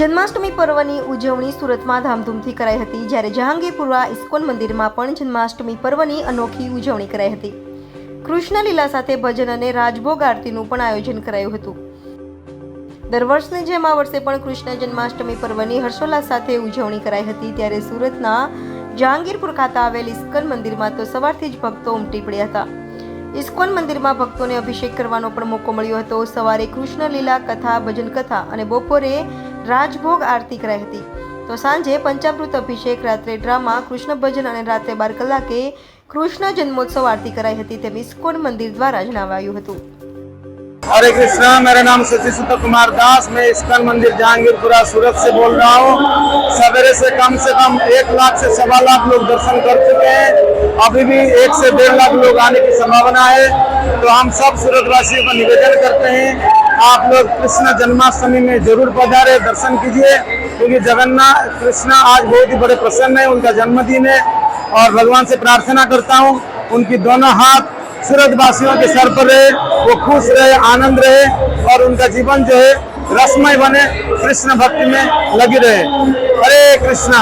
જન્માષ્ટમી પર્વની ઉજવણી સુરતમાં ધામધૂમથી કરાઈ હતી, જ્યારે જહાંગીરપુરા ઇસ્કોન મંદિરમાં પણ જન્માષ્ટમી પર્વની અનોખી ઉજવણી કરાઈ હતી. કૃષ્ણ લીલા સાથે ભજન અને રાજભોગ આરતીનું પણ આયોજન કરાયું હતું. દર વર્ષની જેમ આ વર્ષે પણ કૃષ્ણ જન્માષ્ટમી પર્વની હર્ષોલ્લાસ સાથે ઉજવણી કરાઈ હતી. ત્યારે સુરતના જહાંગીરપુર ખાતે આવેલ ઇસ્કોન મંદિરમાં તો સવારથી જ ભક્તો ઉમટી પડ્યા હતા. ઇસ્કોન મંદિરમાં ભક્તોને અભિષેક કરવાનો પણ મોકો મળ્યો હતો. સવારે કૃષ્ણ લીલા કથા, ભજન કથા અને બપોરે રાજભોગ આરતી કરાઈ હતી. તો સાંજે પંચામૃત અભિષેક, રાત્રે ડ્રામા, કૃષ્ણ ભજન અને રાત્રે 12 કલાકે કૃષ્ણ જન્મોત્સવ આરતી કરાઈ હતી, તેમ ઇસ્કોન મંદિર દ્વારા જણાવાયું હતું. हरे कृष्णा, मेरा नाम सचिव सुता कुमार दास, मैं इस्कॉन मंदिर जहांगीरपुरा सूरत से बोल रहा हूँ। सवेरे से कम 1 लाख से 1.25 लाख लोग दर्शन कर चुके हैं। अभी भी 1 से 1.5 लाख लोग आने की संभावना है। तो हम सब सूरतवासियों को निवेदन करते हैं, आप लोग कृष्ण जन्माष्टमी में जरूर पधारे, दर्शन कीजिए, क्योंकि जगन्नाथ कृष्ण आज बहुत ही बड़े प्रसन्न है, उनका जन्मदिन है। और भगवान से प्रार्थना करता हूँ उनकी दोनों हाथ सूरत वासियों के सर पर रहे, वो खुश रहे, आनंद रहे और उनका जीवन जो है रसमय बने, कृष्ण भक्ति में लगी रहे। हरे कृष्णा।